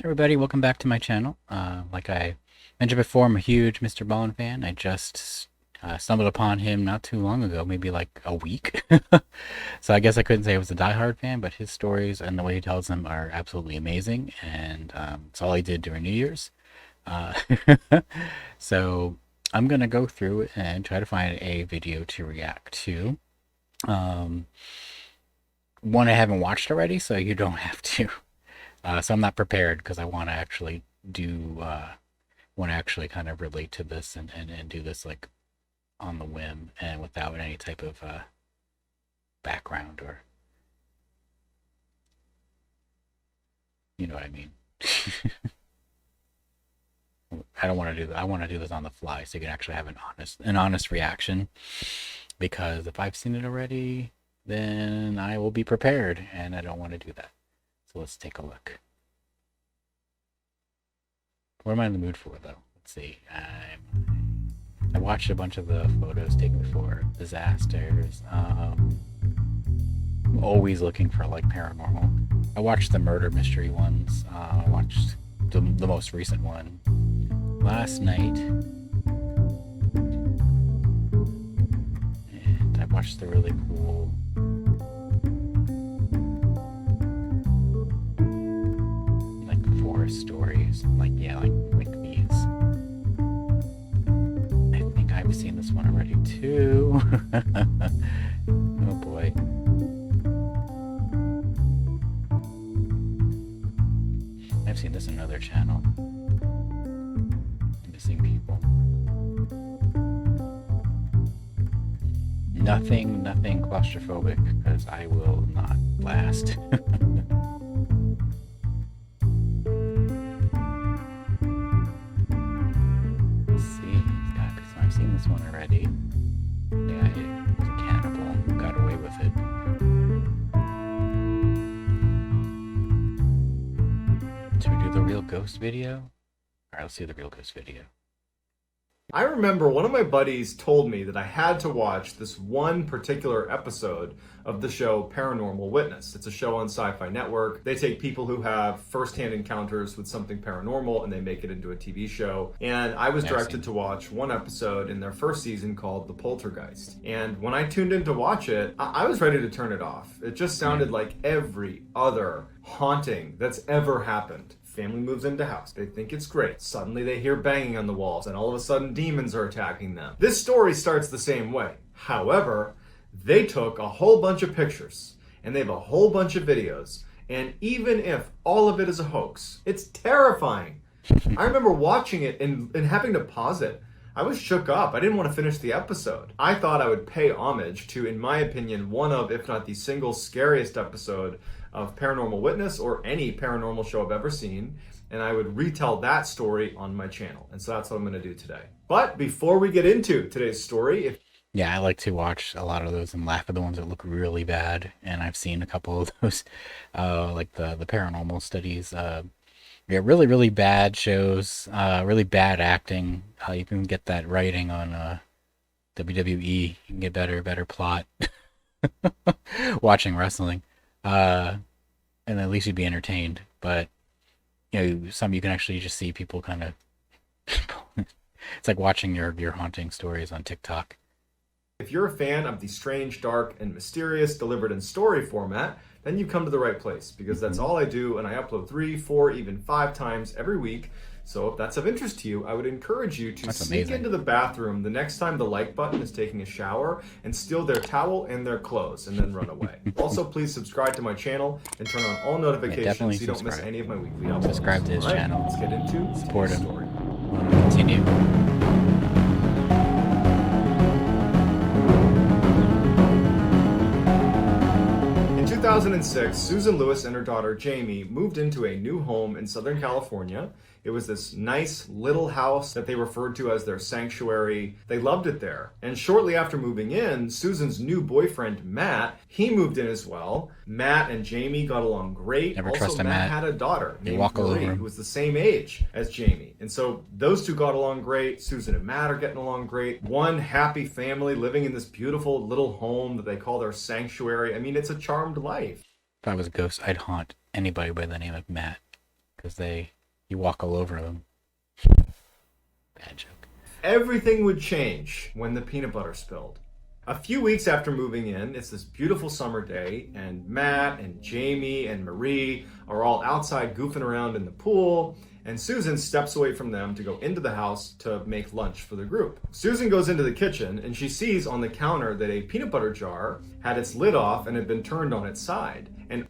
Everybody, welcome back to my channel. Like I mentioned before, I'm a huge MrBallen fan. I just stumbled upon him not too long ago, maybe like a week. So I guess I couldn't say I was a diehard fan, but his stories and the way he tells them are absolutely amazing. And it's all he did during New Year's. Uh, so I'm going to go through and try to find a video to react to. Um, One I haven't watched already, so you don't have to. So I'm not prepared because I want to actually want to actually kind of relate to this and do this like on the whim and without any type of background or you know what I mean. I don't want to do that. I want to do this on the fly so you can actually have an honest reaction because if I've seen it already, then I will be prepared and I don't want to do that. So let's take a look. What am I in the mood for, though? Let's see. I watched a bunch of the photos taken before. Disasters. I'm always looking for, like, paranormal. I watched the murder mystery ones. I watched the most recent one last night. And I watched the really cool stories like these. I think I've seen this one already too. Oh boy. I've seen this in another channel. Missing people. Nothing claustrophobic because I will not last. I've seen this one already. Yeah, it was a cannibal. Got away with it. Should we do the real ghost video? Alright, let's do the real ghost video. I remember one of my buddies told me that I had to watch this one particular episode of the show Paranormal Witness. It's a show on Sci-Fi Network. They take people who have first-hand encounters with something paranormal and they make it into a TV show. And I was directed to watch one episode in their first season called The Poltergeist. And when I tuned in to watch it, I was ready to turn it off. It just sounded like every other haunting that's ever happened. Family moves into house. They think it's great. Suddenly they hear banging on the walls and all of a sudden demons are attacking them. This story starts the same way. However, they took a whole bunch of pictures and they have a whole bunch of videos. And even if all of it is a hoax, it's terrifying. I remember watching it and having to pause it. I was shook up. I didn't want to finish the episode. I thought I would pay homage to, in my opinion, one of, if not the single scariest episode of Paranormal Witness or any paranormal show I've ever seen, and I would retell that story on my channel. And so that's what I'm going to do today. But before we get into today's story, yeah, I like to watch a lot of those and laugh at the ones that look really bad. And I've seen a couple of those, like the paranormal studies. Yeah, really bad shows, really bad acting. You can get that writing on WWE. You can get better plot watching wrestling. And at least you'd be entertained. But some you can actually just see people kind of. It's like watching your haunting stories on TikTok. If you're a fan of the strange, dark, and mysterious delivered in story format, then you've come to the right place because that's all I do, and I upload 3, 4, even 5 times every week. So if that's of interest to you, I would encourage you to sneak into the bathroom the next time the like button is taking a shower and steal their towel and their clothes and then run away. Also, please subscribe to my channel and turn on all notifications so you don't miss any of my weekly uploads. Subscribe to his channel. Let's get into support him. Story. Continue. In 2006, Susan Lewis and her daughter Jamie moved into a new home in Southern California. It was this nice little house that they referred to as their sanctuary. They loved it there. And shortly after moving in, Susan's new boyfriend, Matt, he moved in as well. Matt and Jamie got along great. Never also, trust a Matt Matt. had a daughter They named walk all Marie, over him. who was the same age as Jamie. And so those two got along great. Susan and Matt are getting along great. One happy family living in this beautiful little home that they call their sanctuary. I mean, it's a charmed life. If I was a ghost, I'd haunt anybody by the name of Matt. because you walk all over them. Bad joke. Everything would change when the peanut butter spilled. A few weeks after moving in, it's this beautiful summer day, and Matt and Jamie and Marie are all outside goofing around in the pool, and Susan steps away from them to go into the house to make lunch for the group. Susan goes into the kitchen, and she sees on the counter that a peanut butter jar had its lid off and had been turned on its side. And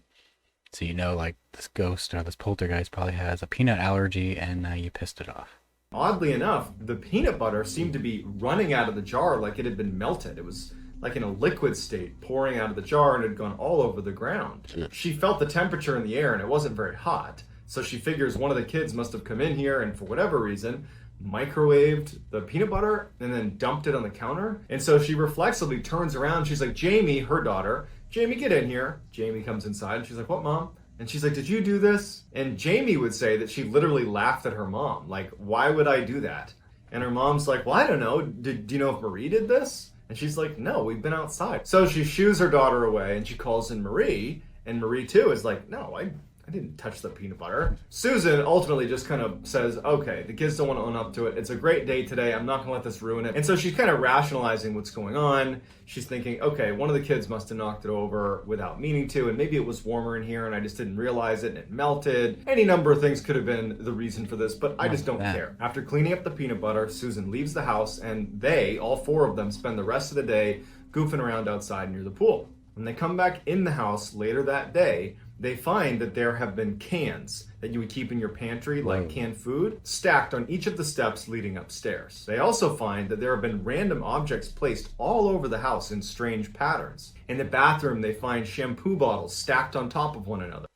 so like this ghost or this poltergeist probably has a peanut allergy, and you pissed it off. Oddly enough, the peanut butter seemed to be running out of the jar like it had been melted. It was like in a liquid state, pouring out of the jar, and had gone all over the ground. She felt the temperature in the air, and it wasn't very hot. So she figures one of the kids must have come in here and, for whatever reason, microwaved the peanut butter and then dumped it on the counter. And so she reflexively turns around. She's like, Jamie, her daughter, Jamie, get in here. Jamie comes inside, and she's like, what, Mom? And she's like, did you do this? And Jamie would say that she literally laughed at her mom. Like, why would I do that? And her mom's like, well, I don't know. Do you know if Marie did this? And she's like, no, we've been outside. So she shoos her daughter away, and she calls in Marie. And Marie, too, is like, no, I didn't touch the peanut butter. Susan ultimately just kind of says, okay, the kids don't want to own up to it. It's a great day today. I'm not going to let this ruin it. And so she's kind of rationalizing what's going on. She's thinking, okay, one of the kids must have knocked it over without meaning to, and maybe it was warmer in here and I just didn't realize it and it melted. Any number of things could have been the reason for this, but I just don't care. After cleaning up the peanut butter, Susan leaves the house, and they, all four of them, spend the rest of the day goofing around outside near the pool. When they come back in the house later that day, they find that there have been cans that you would keep in your pantry, like canned food, stacked on each of the steps leading upstairs. They also find that there have been random objects placed all over the house in strange patterns. In the bathroom, they find shampoo bottles stacked on top of one another.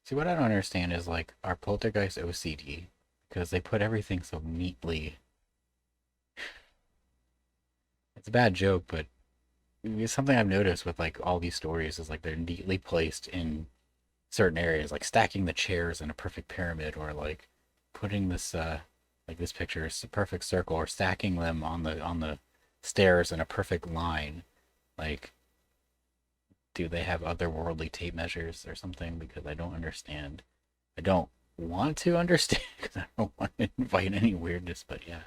See, what I don't understand is, like, our poltergeist OCD, because they put everything so neatly. It's a bad joke, but it's something I've noticed with, like, all these stories is, like, they're neatly placed in certain areas, like stacking the chairs in a perfect pyramid, or like putting this like this picture is a perfect circle, or stacking them on the stairs in a perfect line. Like, do they have otherworldly tape measures or something? Because I don't understand. I don't want to understand because I don't want to invite any weirdness, but yeah.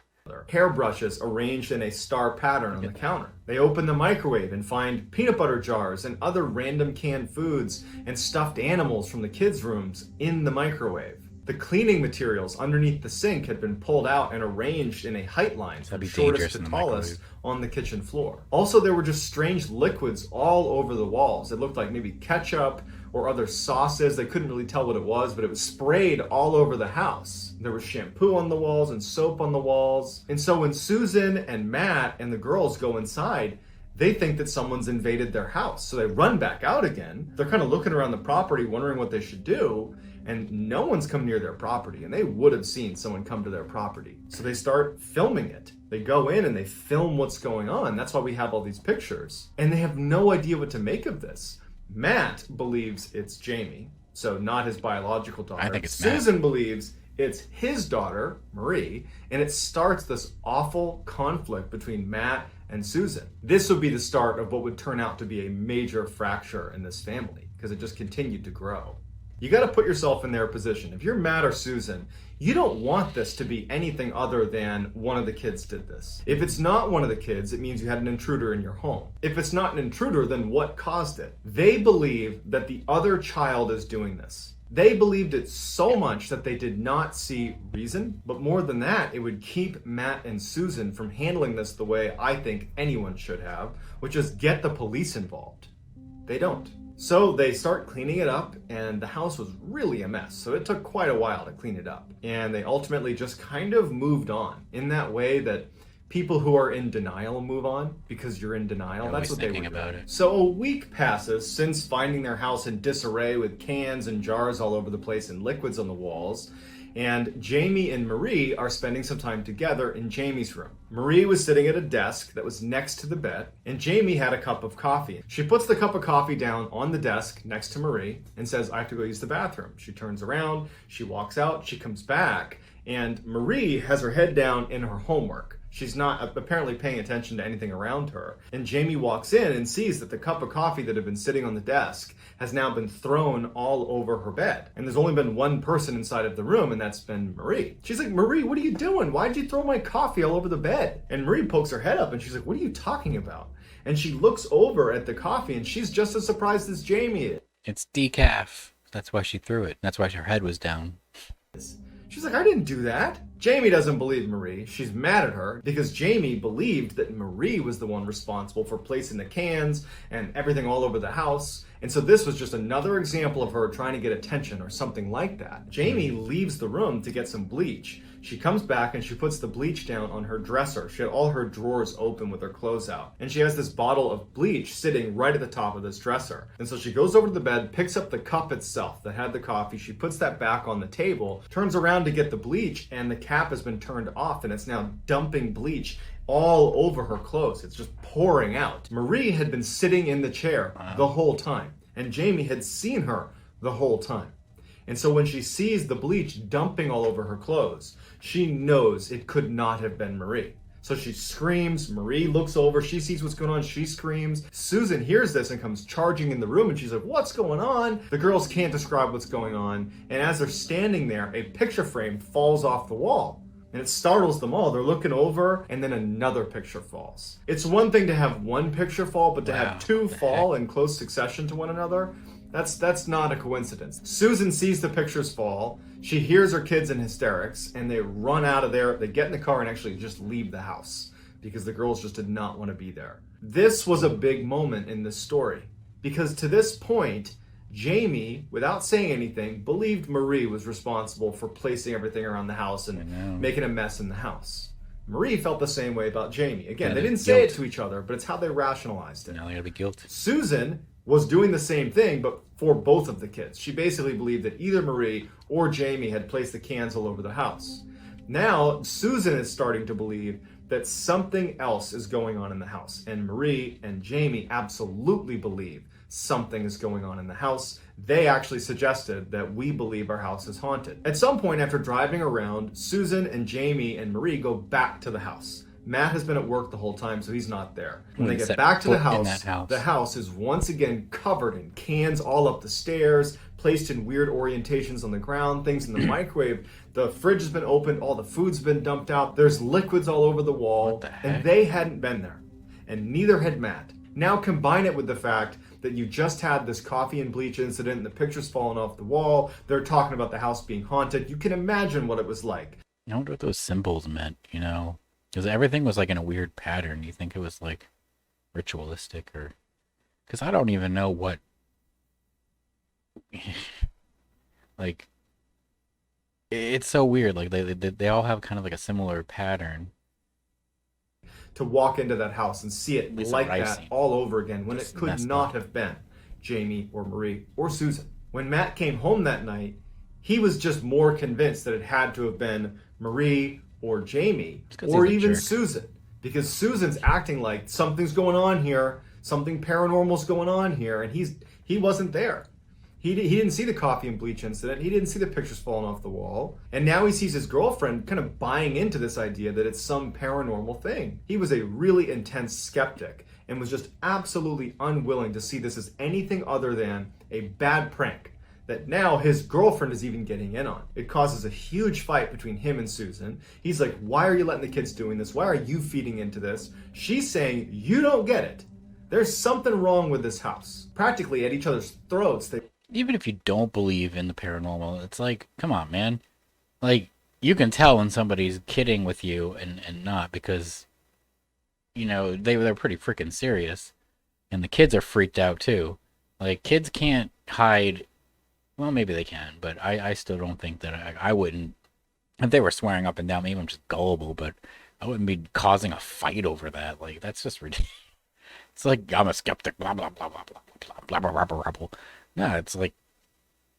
Hairbrushes arranged in a star pattern on the counter. They open the microwave and find peanut butter jars and other random canned foods and stuffed animals from the kids' rooms in the microwave. The cleaning materials underneath the sink had been pulled out and arranged in a height line from shortest to tallest on the kitchen floor. Also, there were just strange liquids all over the walls. It looked like maybe ketchup or other sauces. They couldn't really tell what it was, but it was sprayed all over the house. There was shampoo on the walls and soap on the walls. And so when Susan and Matt and the girls go inside, they think that someone's invaded their house. So they run back out again. They're kind of looking around the property, wondering what they should do. And no one's come near their property, and they would have seen someone come to their property. So they start filming it. They go in and they film what's going on. That's why we have all these pictures. And they have no idea what to make of this. Matt believes it's Jamie, so not his biological daughter. I think it's Susan Matt. believes it's his daughter, Marie, and it starts this awful conflict between Matt and Susan. This would be the start of what would turn out to be a major fracture in this family, because it just continued to grow. You got to put yourself in their position. If you're Matt or Susan, you don't want this to be anything other than one of the kids did this. If it's not one of the kids, it means you had an intruder in your home. If it's not an intruder, then what caused it? They believe that the other child is doing this. They believed it so much that they did not see reason, but more than that, it would keep Matt and Susan from handling this the way I think anyone should have, which is get the police involved. They don't. So they start cleaning it up, and the house was really a mess. So it took quite a while to clean it up. And they ultimately just kind of moved on in that way that people who are in denial move on because you're in denial. That's what they were doing. So a week passes since finding their house in disarray with cans and jars all over the place and liquids on the walls. And Jamie and Marie are spending some time together in Jamie's room. Marie was sitting at a desk that was next to the bed, and Jamie had a cup of coffee. She puts the cup of coffee down on the desk next to Marie and says, I have to go use the bathroom. She turns around, she walks out, she comes back, and Marie has her head down in her homework. She's not apparently paying attention to anything around her. And Jamie walks in and sees that the cup of coffee that had been sitting on the desk has now been thrown all over her bed. And there's only been one person inside of the room, and that's been Marie. She's like, Marie, what are you doing? Why'd you throw my coffee all over the bed? And Marie pokes her head up and she's like, what are you talking about? And she looks over at the coffee and she's just as surprised as Jamie is. It's decaf. That's why she threw it. That's why her head was down. She's like, I didn't do that. Jamie doesn't believe Marie. She's mad at her because Jamie believed that Marie was the one responsible for placing the cans and everything all over the house. And so this was just another example of her trying to get attention or something like that. Jamie leaves the room to get some bleach. She comes back and she puts the bleach down on her dresser. She had all her drawers open with her clothes out. And she has this bottle of bleach sitting right at the top of this dresser. And so she goes over to the bed, picks up the cup itself that had the coffee. She puts that back on the table, turns around to get the bleach, and the cap has been turned off and it's now dumping bleach all over her clothes. It's just pouring out. Marie had been sitting in the chair the whole time, and Jamie had seen her the whole time. And so when she sees the bleach dumping all over her clothes, she knows it could not have been Marie. So she screams. Marie looks over. She sees what's going on. She screams. Susan hears this and comes charging in the room, and she's like, what's going on? The girls can't describe what's going on. And as they're standing there, a picture frame falls off the wall. And it startles them all. They're looking over, and then another picture falls. It's one thing to have one picture fall, but to have two fall in close succession to one another, that's not a coincidence. Susan sees the pictures fall. She hears her kids in hysterics, and they run out of there. They get in the car and actually just leave the house because the girls just did not want to be there. This was a big moment in this story because to this point, Jamie, without saying anything, believed Marie was responsible for placing everything around the house and making a mess in the house. Marie felt the same way about Jamie. Again, they didn't say it to each other, but it's how they rationalized it. Now they gotta be guilty. Susan was doing the same thing, but for both of the kids. She basically believed that either Marie or Jamie had placed the cans all over the house. Now, Susan is starting to believe that something else is going on in the house. And Marie and Jamie absolutely believe something is going on in the house. They actually suggested that we believe our house is haunted. At some point after driving around, Susan and Jamie and Marie go back to the house. Matt has been at work the whole time, so he's not there. When they get back to the house is once again covered in cans all up the stairs, placed in weird orientations on the ground, things in the microwave. The fridge has been opened, all the food's been dumped out. There's liquids all over the wall, and they hadn't been there. And neither had Matt. Now combine it with the fact that you just had this coffee and bleach incident and the picture's fallen off the wall. They're talking about the house being haunted. You can imagine what it was like. I wonder what those symbols meant, you know? Because everything was like in a weird pattern. You think it was like ritualistic or... Because I don't even know what... like... It's so weird. Like they all have kind of like a similar pattern. To walk into that house and see it like that all over again when it could not have been Jamie or Marie or Susan. When Matt came home that night, he was just more convinced that it had to have been Marie or Jamie or even Susan, because Susan's acting like something's going on here, something paranormal's going on here, and he wasn't there. He didn't see the coffee and bleach incident. He didn't see the pictures falling off the wall. And now he sees his girlfriend kind of buying into this idea that it's some paranormal thing. He was a really intense skeptic and was just absolutely unwilling to see this as anything other than a bad prank that now his girlfriend is even getting in on. It causes a huge fight between him and Susan. He's like, why are you letting the kids doing this? Why are you feeding into this? She's saying, you don't get it. There's something wrong with this house. Practically at each other's throats. Even if you don't believe in the paranormal, it's like, come on, man. Like, you can tell when somebody's kidding with you and not, because, you know, they're pretty freaking serious. And the kids are freaked out, too. Like, kids can't hide. Well, maybe they can, but I still don't think that I wouldn't. If they were swearing up and down, maybe I'm just gullible, but I wouldn't be causing a fight over that. Like, that's just ridiculous. It's like, I'm a skeptic, blah, blah, blah, blah, blah, blah, blah, blah, blah, blah, blah. No, it's like,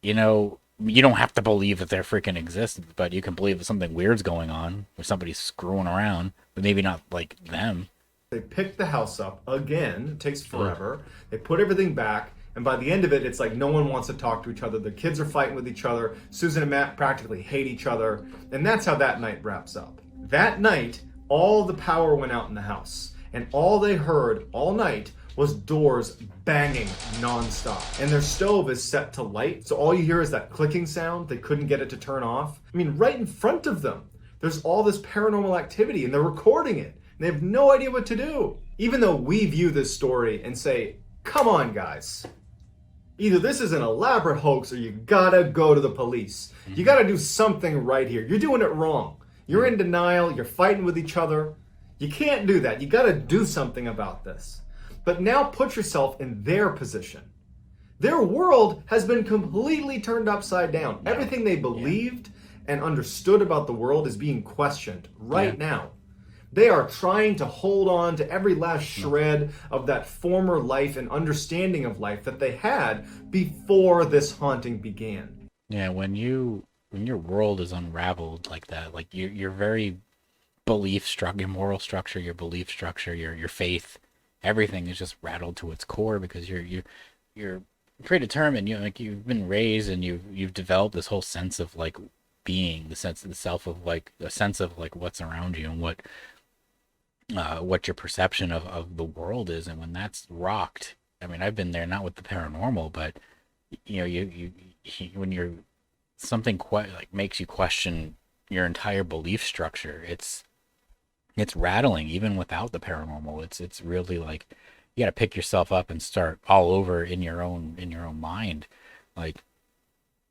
you know, you don't have to believe that they're freaking exist, but you can believe that something weird's going on, or somebody's screwing around, but maybe not like them. They pick the house up again. It takes forever. They put everything back, and by the end of it, it's like no one wants to talk to each other. The kids are fighting with each other. Susan and Matt practically hate each other, and that's how that night wraps up. That night, all the power went out in the house, and all they heard all night was doors banging nonstop. And their stove is set to light, so all you hear is that clicking sound. They couldn't get it to turn off. I mean, right in front of them, there's all this paranormal activity, and they're recording it. And they have no idea what to do. Even though we view this story and say, come on, guys. Either this is an elaborate hoax or you gotta go to the police. You gotta do something right here. You're doing it wrong. You're in denial. You're fighting with each other. You can't do that. You gotta do something about this. But now put yourself in their position. Their world has been completely turned upside down. Everything they believed and understood about the world is being questioned right now. They are trying to hold on to every last shred of that former life and understanding of life that they had before this haunting began. Yeah, when your world is unraveled like that, like your very belief structure, your moral structure, your belief structure, your faith, everything is just rattled to its core because you're predetermined. Like you've been raised and you've developed this whole sense of like being, the sense of the self, of like a sense of like what's around you and what your perception of the world is. And when that's rocked, I mean, I've been there, not with the paranormal, but you when you're something like makes you question your entire belief structure, it's rattling even without the paranormal. It's really like you got to pick yourself up and start all over in your own mind. Like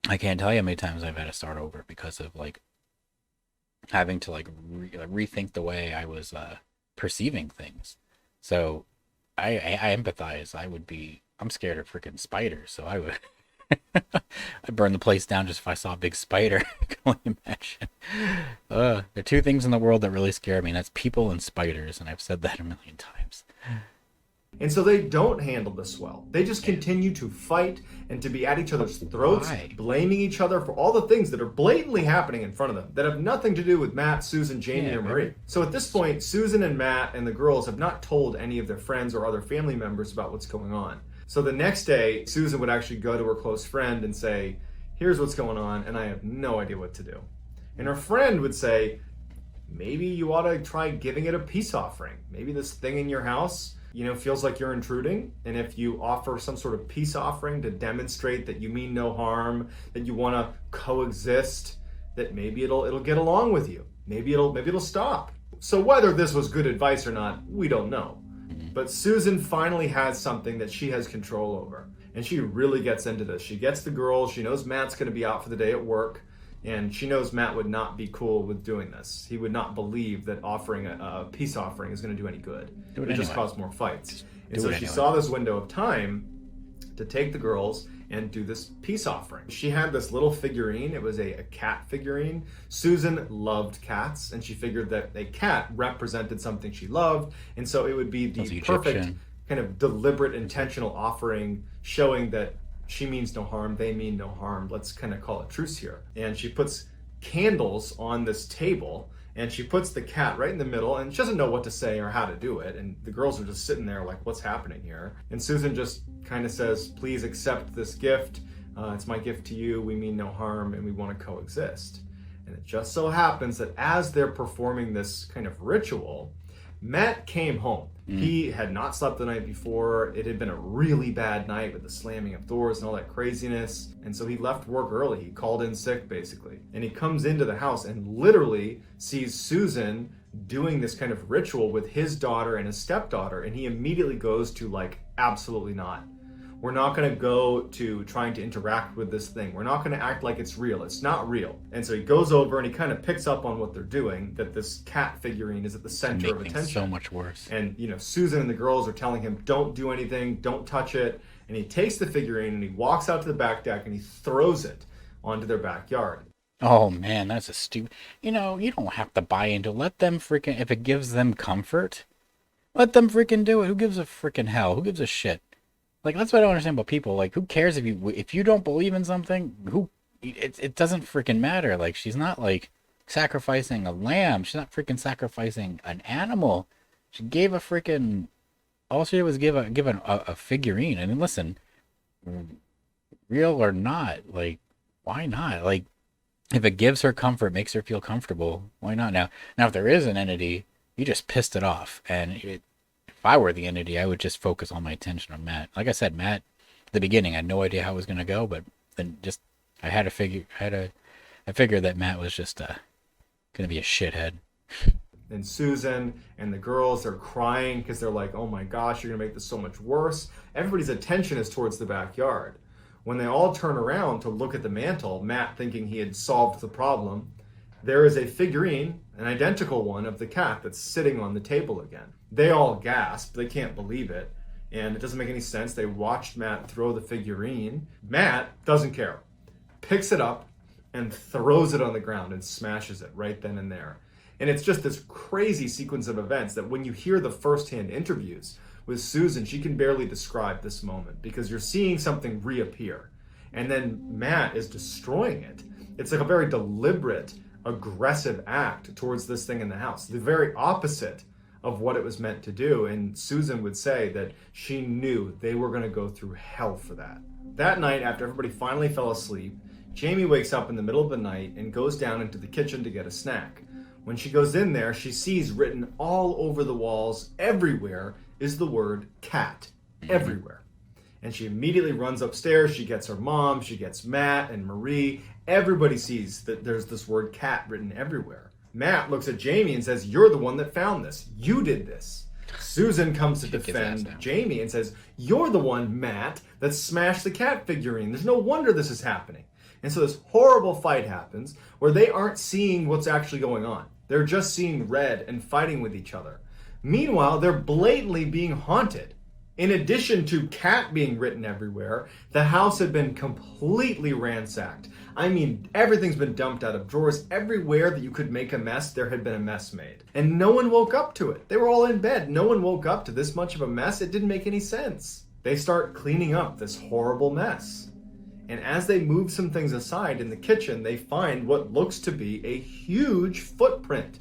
I can't tell you how many times I've had to start over because of like having to like rethink the way I was perceiving things. So I empathize. I'm scared of freaking spiders, so I would I'd burn the place down just if I saw a big spider. Can only imagine. There are two things in the world that really scare me, and that's people and spiders, and I've said that a million times. And so they don't handle this well. They just continue to fight and to be at each other's throats, blaming each other for all the things that are blatantly happening in front of them that have nothing to do with Matt, Susan, Jamie, or Marie. So at this point, Susan and Matt and the girls have not told any of their friends or other family members about what's going on. So the next day, Susan would actually go to her close friend and say, here's what's going on, and I have no idea what to do. And her friend would say, maybe you ought to try giving it a peace offering. Maybe this thing in your house, feels like you're intruding. And if you offer some sort of peace offering to demonstrate that you mean no harm, that you want to coexist, that maybe it'll get along with you. Maybe it'll stop. So whether this was good advice or not, we don't know. But Susan finally has something that she has control over. And she really gets into this. She gets the girls. She knows Matt's going to be out for the day at work. And she knows Matt would not be cool with doing this. He would not believe that offering a peace offering is going to do any good. It would just cause more fights. And so she saw this window of time to take the girls and do this peace offering. She had this little figurine. It was a cat figurine. Susan loved cats, and she figured that a cat represented something she loved, and so it would be the perfect kind of deliberate, intentional offering, showing that she means no harm, they mean no harm. Let's kind of call a truce here. And she puts candles on this table, and she puts the cat right in the middle, and she doesn't know what to say or how to do it. And the girls are just sitting there like, what's happening here? And Susan just kind of says, please accept this gift. It's my gift to you. We mean no harm, and we want to coexist. And it just so happens that as they're performing this kind of ritual, Matt came home. He had not slept the night before. It had been a really bad night with the slamming of doors and all that craziness. And so he left work early. He called in sick, basically. And he comes into the house and literally sees Susan doing this kind of ritual with his daughter and his stepdaughter. And he immediately goes to like, absolutely not. We're not going to go to trying to interact with this thing. We're not going to act like it's real. It's not real. And so he goes over and he kind of picks up on what they're doing, that this cat figurine is at the center of attention. So much worse. And, Susan and the girls are telling him, don't do anything, don't touch it. And he takes the figurine and he walks out to the back deck and he throws it onto their backyard. Oh, man, that's a stupid... you don't have to buy into it. Let them freaking... if it gives them comfort, let them freaking do it. Who gives a freaking hell? Who gives a shit? Like, that's what I don't understand about people. Like, who cares if you don't believe in something? It doesn't freaking matter. Like, she's not like sacrificing a lamb. She's not freaking sacrificing an animal. She gave a freaking... all she did was give a figurine. I mean, listen, real or not, like, why not? Like, if it gives her comfort, makes her feel comfortable, why not? Now if there is an entity you just pissed it off. And if I were the entity, I would just focus all my attention on Matt. Like I said, Matt, at the beginning, I had no idea how it was going to go, but then just, I figured that Matt was just going to be a shithead. And Susan and the girls are crying because they're like, oh my gosh, you're going to make this so much worse. Everybody's attention is towards the backyard. When they all turn around to look at the mantle, Matt thinking he had solved the problem, there is a figurine, an identical one of the cat that's sitting on the table again. They all gasp. They can't believe it. And it doesn't make any sense. They watched Matt throw the figurine. Matt doesn't care. Picks it up and throws it on the ground and smashes it right then and there. And it's just this crazy sequence of events that when you hear the firsthand interviews with Susan, she can barely describe this moment because you're seeing something reappear. And then Matt is destroying it. It's like a very deliberate, aggressive act towards this thing in the house. The very opposite of what it was meant to do. And Susan would say that she knew they were going to go through hell for that. That night, after everybody finally fell asleep, Jamie wakes up in the middle of the night and goes down into the kitchen to get a snack. When she goes in there, she sees written all over the walls, everywhere, is the word cat. Everywhere. And she immediately runs upstairs. She gets her mom, she gets Matt and Marie. Everybody sees that there's this word cat written everywhere. Matt looks at Jamie and says, you're the one that found this. You did this. Susan comes to defend Jamie and says, you're the one, Matt, that smashed the cat figurine. There's no wonder this is happening. And so this horrible fight happens where they aren't seeing what's actually going on. They're just seeing red and fighting with each other. Meanwhile, they're blatantly being haunted. In addition to cat being written everywhere, the house had been completely ransacked. I mean, everything's been dumped out of drawers. Everywhere that you could make a mess, there had been a mess made. And no one woke up to it. They were all in bed. No one woke up to this much of a mess. It didn't make any sense. They start cleaning up this horrible mess. And as they move some things aside in the kitchen, they find what looks to be a huge footprint.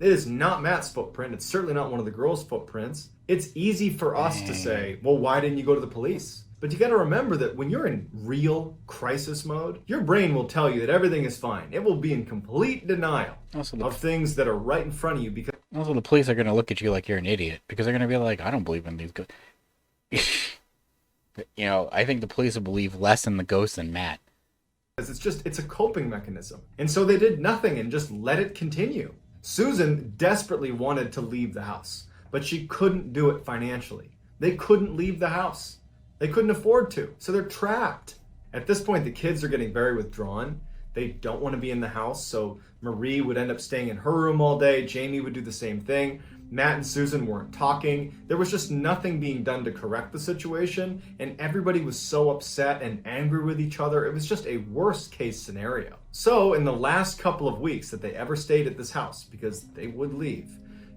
It is not Matt's footprint. It's certainly not one of the girls' footprints. It's easy for us to say, well, why didn't you go to the police? But you got to remember that when you're in real crisis mode, your brain will tell you that everything is fine. It will be in complete denial of things that are right in front of you. Because also, the police are going to look at you like you're an idiot because they're going to be like, I don't believe in these ghosts. You know, I think the police will believe less in the ghosts than Matt. It's a coping mechanism. And so they did nothing and just let it continue. Susan desperately wanted to leave the house, but she couldn't do it financially. They couldn't leave the house. They couldn't afford to, so they're trapped. At this point, the kids are getting very withdrawn. They don't want to be in the house, so Marie would end up staying in her room all day. Jamie would do the same thing. Matt and Susan weren't talking. There was just nothing being done to correct the situation, and everybody was so upset and angry with each other. It was just a worst case scenario. So in the last couple of weeks that they ever stayed at this house, because they would leave,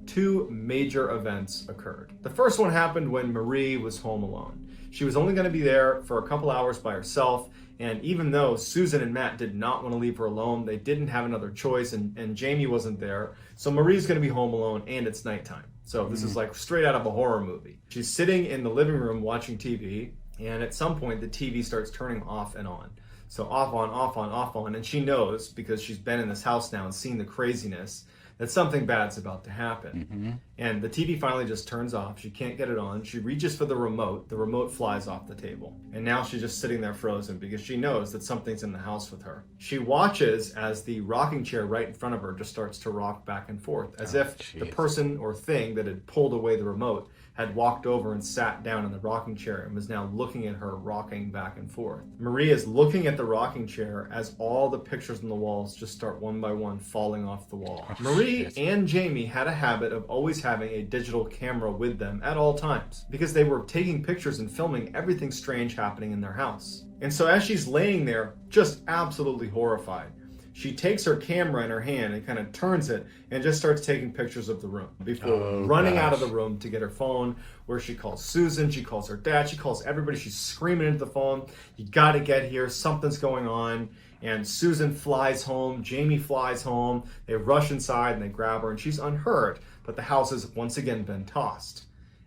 two major events occurred. The first one happened when Marie was home alone. She was only going to be there for a couple hours by herself, and even though Susan and Matt did not want to leave her alone, they didn't have another choice, and Jamie wasn't there. So Marie's going to be home alone, and it's nighttime. So this is like straight out of a horror movie. She's sitting in the living room watching TV, and at some point the TV starts turning off and on. So off, on, off, on, off, on, and she knows, because she's been in this house now and seen the craziness, that something bad's about to happen. And the TV finally just turns off. She can't get it on. She reaches for the remote flies off the table. And now she's just sitting there frozen because she knows that something's in the house with her. She watches as the rocking chair right in front of her just starts to rock back and forth, as if the person or thing that had pulled away the remote had walked over and sat down in the rocking chair and was now looking at her rocking back and forth. Marie is looking at the rocking chair as all the pictures on the walls just start one by one falling off the wall. Marie and Jamie had a habit of always having a digital camera with them at all times because they were taking pictures and filming everything strange happening in their house. And so as she's laying there, just absolutely horrified, she takes her camera in her hand and kind of turns it and just starts taking pictures of the room before running out of the room to get her phone, where she calls Susan, she calls her dad, she calls everybody. She's screaming into the phone, you got to get here, something's going on. And Susan flies home, Jamie flies home, they rush inside and they grab her and she's unhurt, but the house has once again been tossed.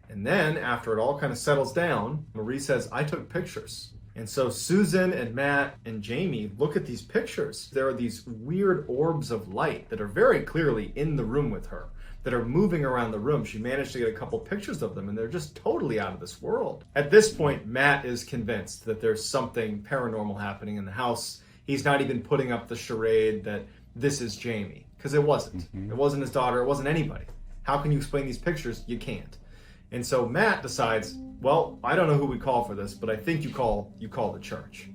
And then after it all kind of settles down, Marie says, I took pictures. And so Susan and Matt and Jamie look at these pictures. There are these weird orbs of light that are very clearly in the room with her, that are moving around the room. She managed to get a couple pictures of them, and they're just totally out of this world. At this point, Matt is convinced that there's something paranormal happening in the house. He's not even putting up the charade that this is Jamie, because it wasn't. It wasn't his daughter. It wasn't anybody. How can you explain these pictures? You can't. And so Matt decides, well, I don't know who we call for this, but I think you call the church.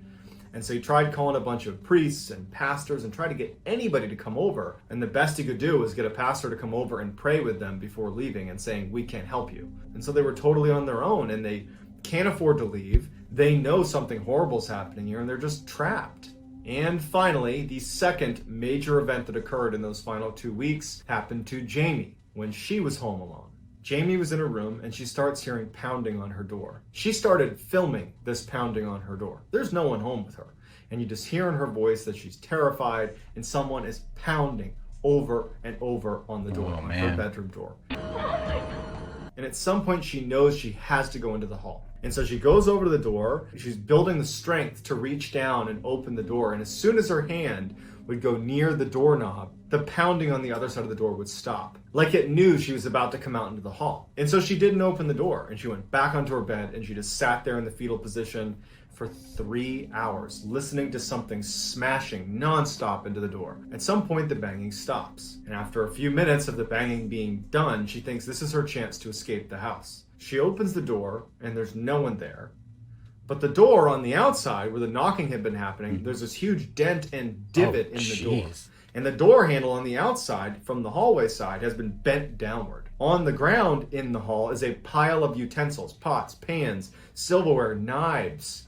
And so he tried calling a bunch of priests and pastors and tried to get anybody to come over. And the best he could do was get a pastor to come over and pray with them before leaving and saying, we can't help you. And so they were totally on their own, and they can't afford to leave. They know something horrible is happening here, and they're just trapped. And finally, the second major event that occurred in those final 2 weeks happened to Jamie when she was home alone. Jamie was in her room and she starts hearing pounding on her door. She started filming this pounding on her door. There's no one home with her. And you just hear in her voice that she's terrified and someone is pounding over and over on the door, on her bedroom door. And at some point she knows she has to go into the hall. And so she goes over to the door. She's building the strength to reach down and open the door. And as soon as her hand would go near the doorknob, the pounding on the other side of the door would stop. Like it knew she was about to come out into the hall. And so she didn't open the door, and she went back onto her bed, and she just sat there in the fetal position for 3 hours, listening to something smashing nonstop into the door. At some point, the banging stops. And after a few minutes of the banging being done, she thinks this is her chance to escape the house. She opens the door, and there's no one there. But the door on the outside, where the knocking had been happening, there's this huge dent and divot in the door. And the door handle on the outside, from the hallway side, has been bent downward. On the ground in the hall is a pile of utensils, pots, pans, silverware, knives.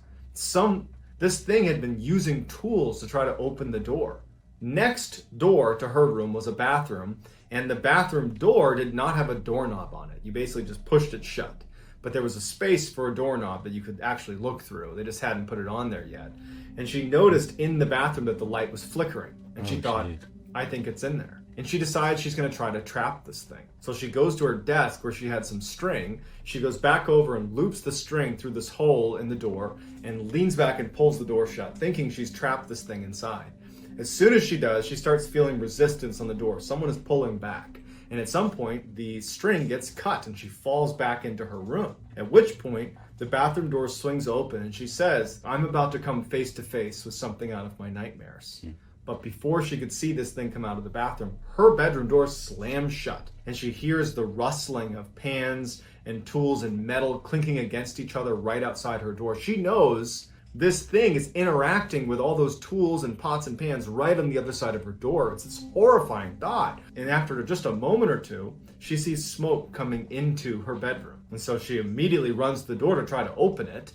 This thing had been using tools to try to open the door. Next door to her room was a bathroom, and the bathroom door did not have a doorknob on it. You basically just pushed it shut. But there was a space for a doorknob that you could actually look through. They just hadn't put it on there yet. And she noticed in the bathroom that the light was flickering. And she thought, I think it's in there. And she decides she's going to try to trap this thing. So she goes to her desk where she had some string. She goes back over and loops the string through this hole in the door and leans back and pulls the door shut, thinking she's trapped this thing inside. As soon as she does, she starts feeling resistance on the door. Someone is pulling back. And at some point, the string gets cut and she falls back into her room. At which point, the bathroom door swings open and she says, I'm about to come face to face with something out of my nightmares. But before she could see this thing come out of the bathroom, her bedroom door slams shut. And she hears the rustling of pans and tools and metal clinking against each other right outside her door. She knows this thing is interacting with all those tools and pots and pans right on the other side of her door. It's this horrifying thought. And after just a moment or two, she sees smoke coming into her bedroom. And so she immediately runs to the door to try to open it.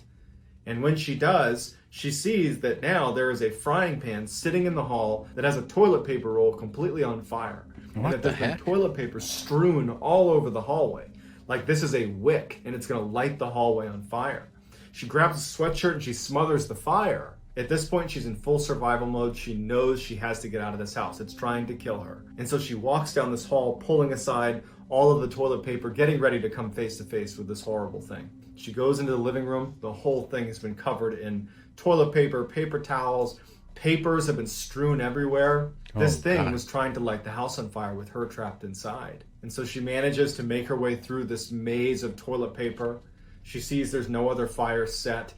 And when she does, she sees that now there is a frying pan sitting in the hall that has a toilet paper roll completely on fire. And that there's been toilet paper strewn all over the hallway. Like this is a wick and it's going to light the hallway on fire. She grabs a sweatshirt and she smothers the fire. At this point, she's in full survival mode. She knows she has to get out of this house. It's trying to kill her. And so she walks down this hall, pulling aside all of the toilet paper, getting ready to come face to face with this horrible thing. She goes into the living room. The whole thing has been covered in toilet paper, paper towels. Papers have been strewn everywhere. This thing was trying to light the house on fire with her trapped inside. And so she manages to make her way through this maze of toilet paper. She sees there's no other fire set,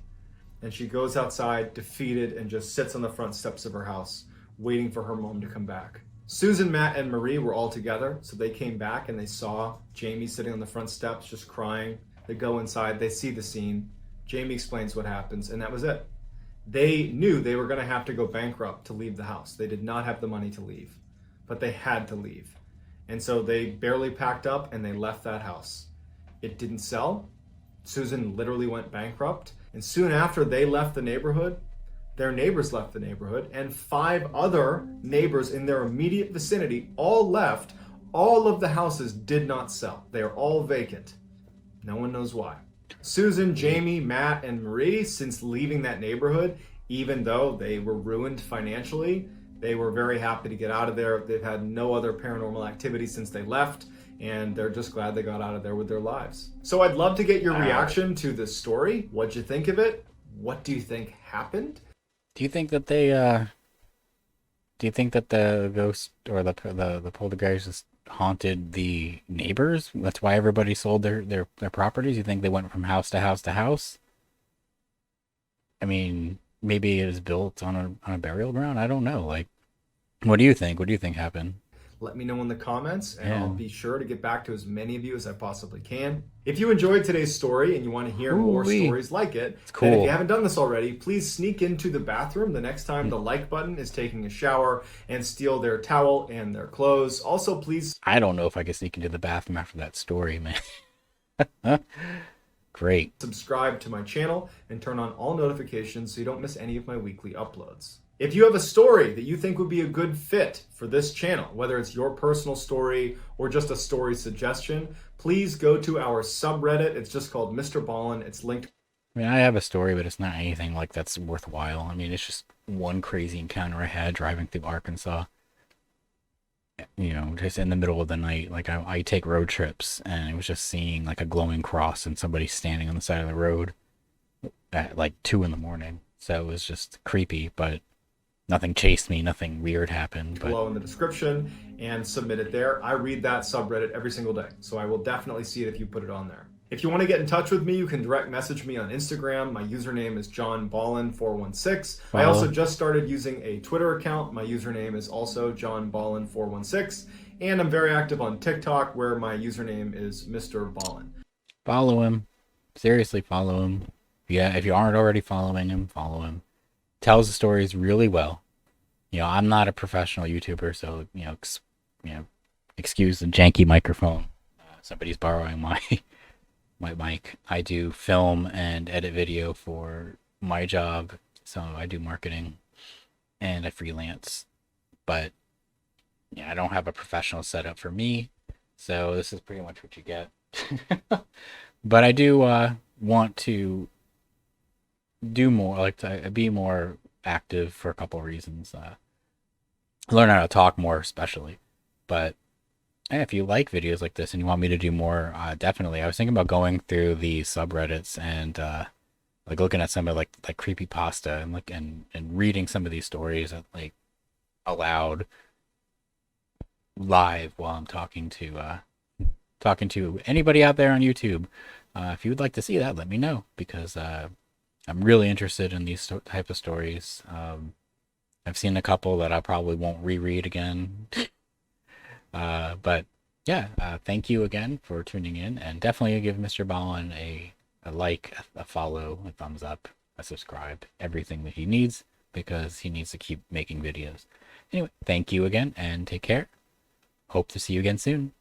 and she goes outside defeated and just sits on the front steps of her house, waiting for her mom to come back. Susan, Matt, and Marie were all together, so they came back and they saw Jamie sitting on the front steps just crying. They go inside, they see the scene. Jamie explains what happens, and that was it. They knew they were going to have to go bankrupt to leave the house. They did not have the money to leave, but they had to leave. And so they barely packed up and they left that house. It didn't sell. Susan literally went bankrupt. And soon after they left the neighborhood, their neighbors left the neighborhood, and 5 other neighbors in their immediate vicinity all left. All of the houses did not sell. They are all vacant. No one knows why. Susan, Jamie, Matt, and Marie, since leaving that neighborhood, even though they were ruined financially, they were very happy to get out of there. They've had no other paranormal activity since they left, and they're just glad they got out of there with their lives. So I'd love to get your reaction to this story. What'd you think of it? what do you think happened? Do you think that do you think that the ghost or the poltergeist just haunted the neighbors? That's why everybody sold their properties. You think they went from house to house to house? I mean, maybe it was built on a burial ground. I don't know. Like, what do you think? What do you think happened? Let me know in the comments, and I'll Yeah. be sure to get back to as many of you as I possibly can. If you enjoyed today's story and you want to hear more Ooh-wee. stories like it, It's then if you cool. haven't done this already, please sneak into the bathroom the next time the like button is taking a shower and steal their towel and their clothes. Also, please I don't know if I could sneak into the bathroom after that story, man. Huh? Great. subscribe to my channel and turn on all notifications so you don't miss any of my weekly uploads. If you have a story that you think would be a good fit for this channel, whether it's your personal story or just a story suggestion, please go to our subreddit. It's just called MrBallen. It's linked. I mean, I have a story, but it's not anything like that's worthwhile. I mean, it's just one crazy encounter I had driving through Arkansas. You know, just in the middle of the night. Like I take road trips, and it was just seeing like a glowing cross and somebody standing on the side of the road at like 2 in the morning. So it was just creepy, but nothing chased me. Nothing weird happened. But Below in the description and submit it there. I read that subreddit every single day, so I will definitely see it if you put it on there. If you want to get in touch with me, you can direct message me on Instagram. My username is johnballen416. I also just started using a Twitter account. My username is also johnballen416. And I'm very active on TikTok, where my username is MrBallen. follow him. Seriously, follow him. Yeah, if you aren't already following him, follow him. Tells the stories really well. You know, I'm not a professional YouTuber, so you know, excuse the janky microphone. Somebody's borrowing my my mic. I do film and edit video for my job, so I do marketing and I freelance. But yeah, I don't have a professional setup for me, so this is pretty much what you get. But I do want to do more, like to be more active for a couple of reasons. Learn how to talk more, especially. But hey, if you like videos like this and you want me to do more, definitely. I was thinking about going through the subreddits and like looking at some of like creepy pasta and and reading some of these stories like aloud live while I'm talking to anybody out there on YouTube. If you would like to see that, let me know, because I'm really interested in these type of stories. I've seen a couple that I probably won't reread again. But yeah, thank you again for tuning in, and definitely give MrBallen a like, a follow, a thumbs up, a subscribe, everything that he needs, because he needs to keep making videos. Anyway, thank you again, and take care. Hope to see you again soon.